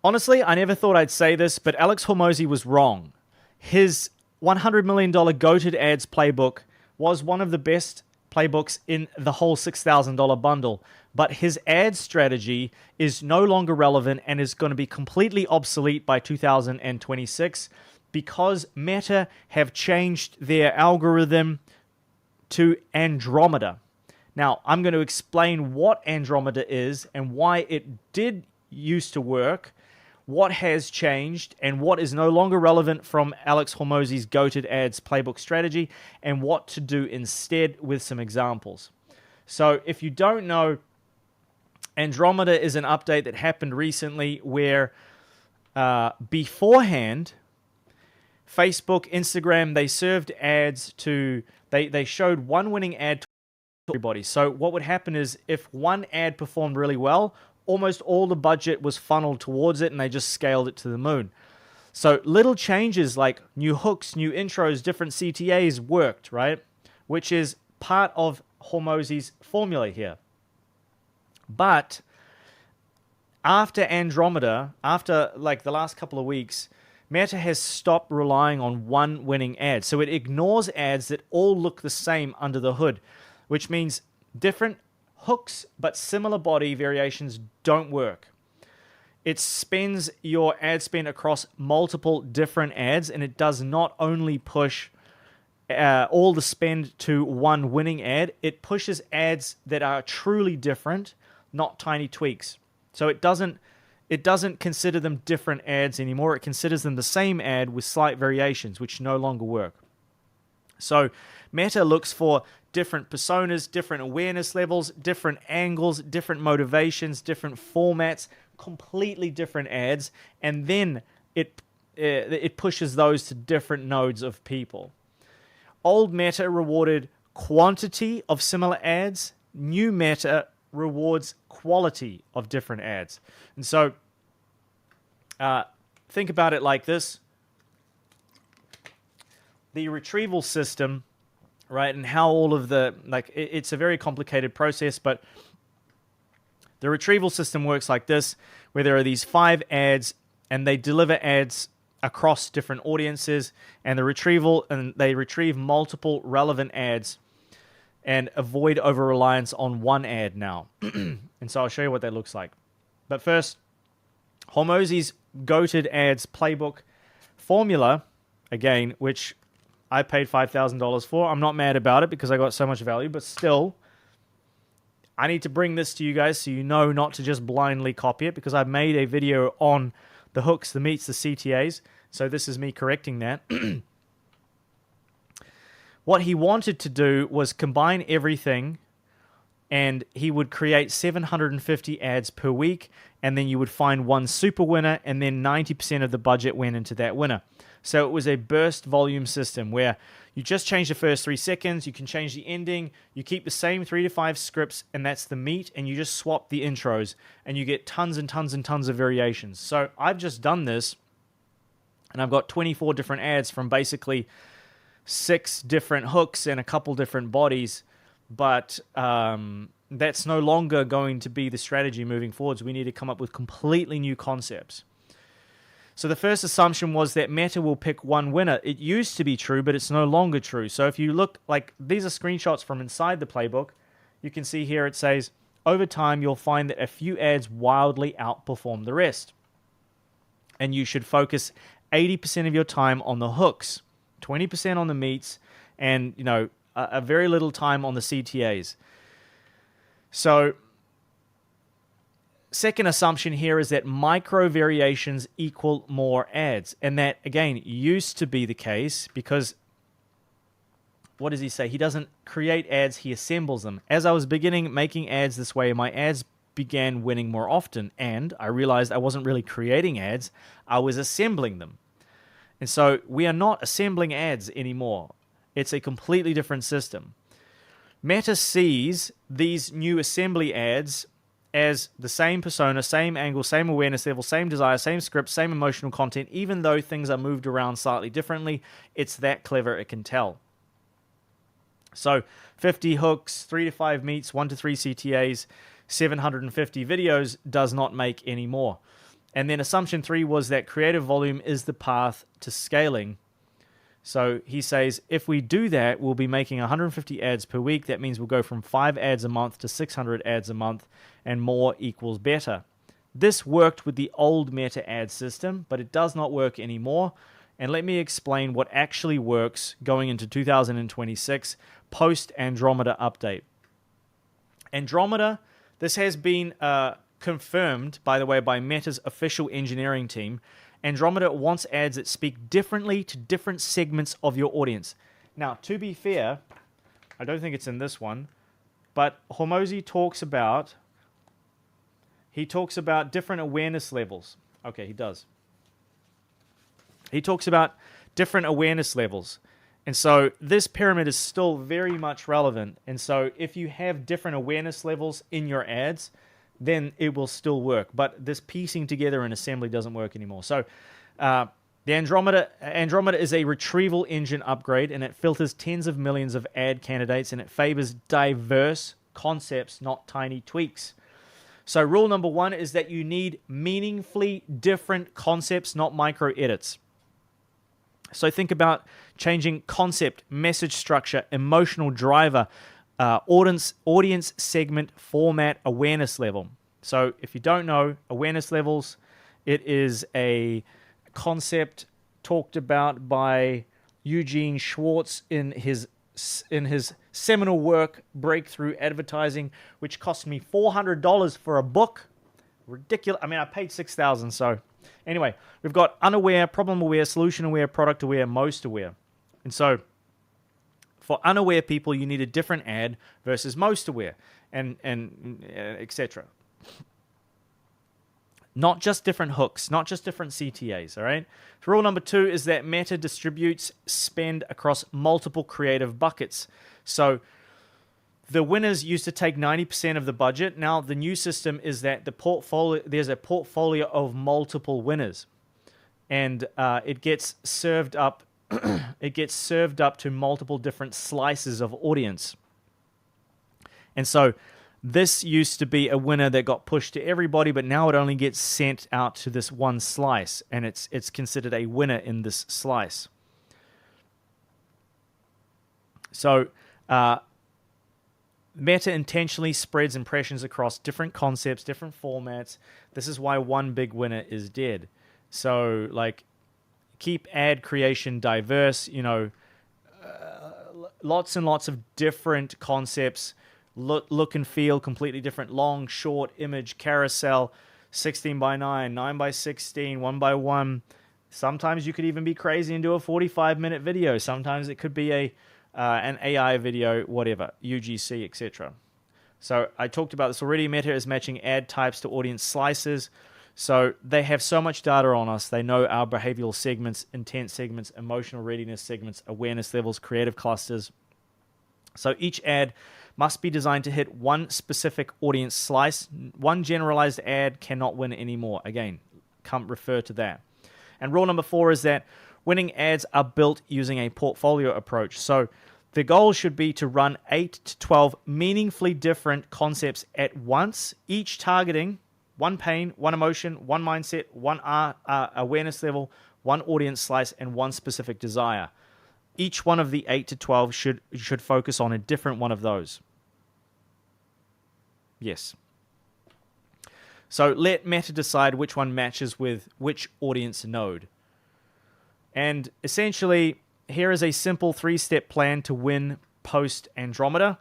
Honestly, I never thought I'd say this, but Alex Hormozi was wrong. His $100 million goated ads playbook was one of the best playbooks in the whole $6,000 bundle, but his ad strategy is no longer relevant and is going to be completely obsolete by 2026 because Meta have changed their algorithm to Andromeda. Now, I'm going to explain what Andromeda is and why it did used to work, what has changed, and what is no longer relevant from Alex Hormozi's goated ads playbook strategy, and what to do instead with some examples. So if you don't know, Andromeda is an update that happened recently where beforehand, Facebook, Instagram, they served ads to, they showed one winning ad to everybody. So what would happen is if one ad performed really well, almost all the budget was funneled towards it and they just scaled it to the moon. So little changes like new hooks, new intros, different CTAs worked, right? Which is part of Hormozi's formula here. But after Andromeda, after like the last couple of weeks, Meta has stopped relying on one winning ad. So it ignores ads that all look the same under the hood, which means different hooks but similar body variations don't work. It spends your ad spend across multiple different ads, and it does not only push all the spend to one winning ad, it pushes ads that are truly different, not tiny tweaks. So it doesn't consider them different ads anymore. It considers them the same ad with slight variations, which no longer work. So Meta looks for different personas, different awareness levels, different angles, different motivations, different formats, completely different ads, and then it pushes those to different nodes of people. Old Meta rewarded quantity of similar ads. New Meta rewards quality of different ads. And so think about it like this. The retrieval system, right, and how all of the, like, it's a very complicated process, but the retrieval system works like this, where there are these 5 ads, and they deliver ads across different audiences, and they retrieve multiple relevant ads and avoid over-reliance on one ad now. And so I'll show you what that looks like. But first, Hormozi's goated ads playbook formula, again, which I paid $5,000 for. I'm not mad about it because I got so much value, but still, I need to bring this to you guys so you know not to just blindly copy it, because I've made a video on the hooks, the meets, the CTAs, so this is me correcting that. What he wanted to do was combine everything, and he would create 750 ads per week, and then you would find one super winner, and then 90% of the budget went into that winner. So it was a burst volume system where you just change the first 3 seconds, you can change the ending, you keep the same 3 to 5 scripts, and that's the meat, and you just swap the intros, and you get tons and tons and tons of variations. So I've just done this, and I've got 24 different ads from basically 6 different hooks and a couple different bodies, but that's no longer going to be the strategy moving forwards. We need to come up with completely new concepts. So the first assumption was that Meta will pick one winner. It used to be true, but it's no longer true. So if you look, like, these are screenshots from inside the playbook. You can see here it says, over time, you'll find that a few ads wildly outperform the rest. And you should focus 80% of your time on the hooks, 20% on the meets, and, you know, a very little time on the CTAs. So second assumption here is that micro variations equal more ads. And that, again, used to be the case because, what does he say? He doesn't create ads, he assembles them. As I was beginning making ads this way, my ads began winning more often. And I realized I wasn't really creating ads, I was assembling them. And so we are not assembling ads anymore. It's a completely different system. Meta sees these new assembly ads as the same persona, same angle, same awareness level, same desire, same script, same emotional content, even though things are moved around slightly differently. It's that clever, it can tell. So 50 hooks, 3 to 5 meets, 1 to 3 CTAs, 750 videos does not make any more. And then assumption 3 was that creative volume is the path to scaling. So he says, if we do that, we'll be making 150 ads per week. That means we'll go from 5 ads a month to 600 ads a month, and more equals better. This worked with the old Meta ad system, but it does not work anymore. And let me explain what actually works going into 2026 post Andromeda update. Andromeda, this has been confirmed, by the way, by Meta's official engineering team. Andromeda wants ads that speak differently to different segments of your audience. Now, to be fair, I don't think it's in this one, but Hormozi talks about different awareness levels. Okay, he does. He talks about different awareness levels. And so this pyramid is still very much relevant. And so if you have different awareness levels in your ads, then it will still work. But this piecing together in assembly doesn't work anymore. So the Andromeda is a retrieval engine upgrade, and it filters tens of millions of ad candidates, and it favors diverse concepts, not tiny tweaks. So rule number 1 is that you need meaningfully different concepts, not micro edits. So think about changing concept, message structure, emotional driver, audience segment, format, awareness level. So if you don't know awareness levels, it is a concept talked about by Eugene Schwartz in his seminal work, Breakthrough Advertising, which cost me $400 for a book. Ridiculous. I mean, I paid $6,000. So anyway, we've got unaware, problem aware, solution aware, product aware, most aware. And so for unaware people, you need a different ad versus most aware, and etc. Not just different hooks, not just different CTAs, all right? So rule number 2 is that Meta distributes spend across multiple creative buckets. So the winners used to take 90% of the budget. Now the new system is that there's a portfolio of multiple winners, and it gets served up. It gets served up to multiple different slices of audience. And so this used to be a winner that got pushed to everybody, but now it only gets sent out to this one slice, and it's considered a winner in this slice. So Meta intentionally spreads impressions across different concepts, different formats. This is why one big winner is dead. So like, keep ad creation diverse, lots and lots of different concepts, look and feel completely different, long, short, image, carousel, 16 by 9, 9 by 16, 1 by 1. Sometimes you could even be crazy and do a 45-minute video. Sometimes it could be an AI video, whatever, UGC, etc. So I talked about this already. Meta is matching ad types to audience slices. So they have so much data on us. They know our behavioral segments, intent segments, emotional readiness segments, awareness levels, creative clusters. So each ad must be designed to hit one specific audience slice. One generalized ad cannot win anymore. Again, come refer to that. And rule number 4 is that winning ads are built using a portfolio approach. So the goal should be to run 8 to 12 meaningfully different concepts at once, each targeting one pain, one emotion, one mindset, one awareness level, one audience slice, and one specific desire. Each one of the 8 to 12 should focus on a different one of those. Yes. So let Meta decide which one matches with which audience node. And essentially, here is a simple 3-step plan to win post Andromeda.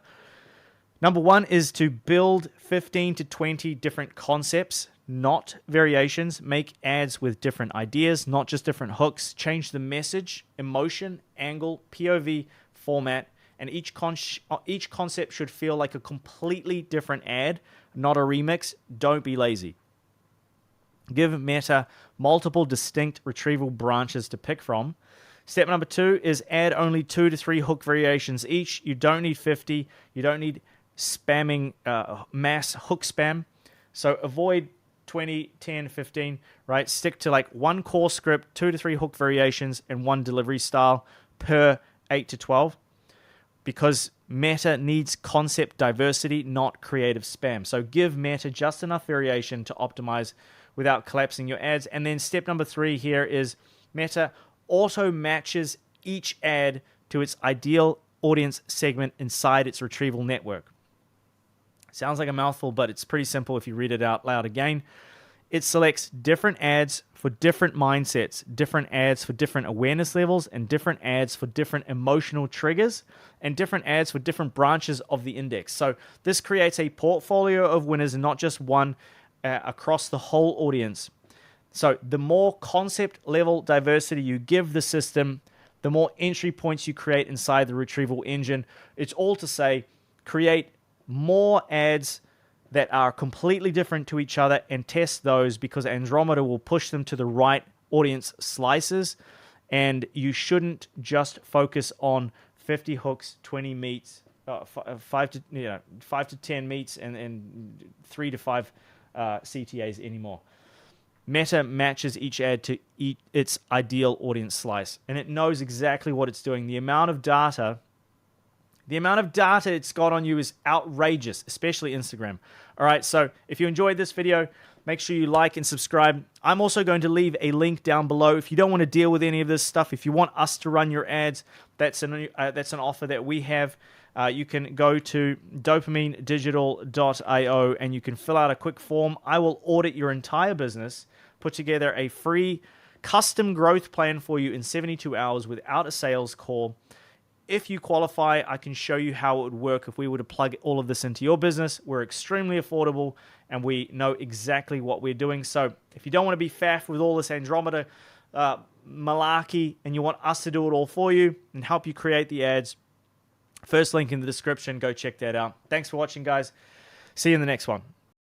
Number 1 is to build 15 to 20 different concepts, not variations. Make ads with different ideas, not just different hooks. Change the message, emotion, angle, POV, format, and each concept should feel like a completely different ad, not a remix. Don't be lazy. Give Meta multiple distinct retrieval branches to pick from. Step number 2 is add only 2 to 3 hook variations each. You don't need 50. You don't need spamming mass hook spam. So avoid 20, 10, 15, right? Stick to like one core script, 2 to 3 hook variations, and one delivery style per 8 to 12. Because Meta needs concept diversity, not creative spam. So give Meta just enough variation to optimize without collapsing your ads. And then step number 3 here is Meta auto matches each ad to its ideal audience segment inside its retrieval network. Sounds like a mouthful, but it's pretty simple if you read it out loud again. It selects different ads for different mindsets, different ads for different awareness levels, and different ads for different emotional triggers, and different ads for different branches of the index. So this creates a portfolio of winners and not just one across the whole audience. So the more concept level diversity you give the system, the more entry points you create inside the retrieval engine. It's all to say, create more ads that are completely different to each other and test those, because Andromeda will push them to the right audience slices. And you shouldn't just focus on 50 hooks, 20 meets, 5 to 10 meets, and 3 to 5 CTAs anymore. Meta matches each ad to its ideal audience slice, and it knows exactly what it's doing. The amount of data it's got on you is outrageous, especially Instagram. All right, so if you enjoyed this video, make sure you like and subscribe. I'm also going to leave a link down below. If you don't want to deal with any of this stuff, if you want us to run your ads, that's an offer that we have. You can go to dopaminedigital.io and you can fill out a quick form. I will audit your entire business, put together a free custom growth plan for you in 72 hours without a sales call. If you qualify, I can show you how it would work if we were to plug all of this into your business. We're extremely affordable, and we know exactly what we're doing. So if you don't want to be faffed with all this Andromeda malarkey, and you want us to do it all for you and help you create the ads, first link in the description. Go check that out. Thanks for watching, guys. See you in the next one.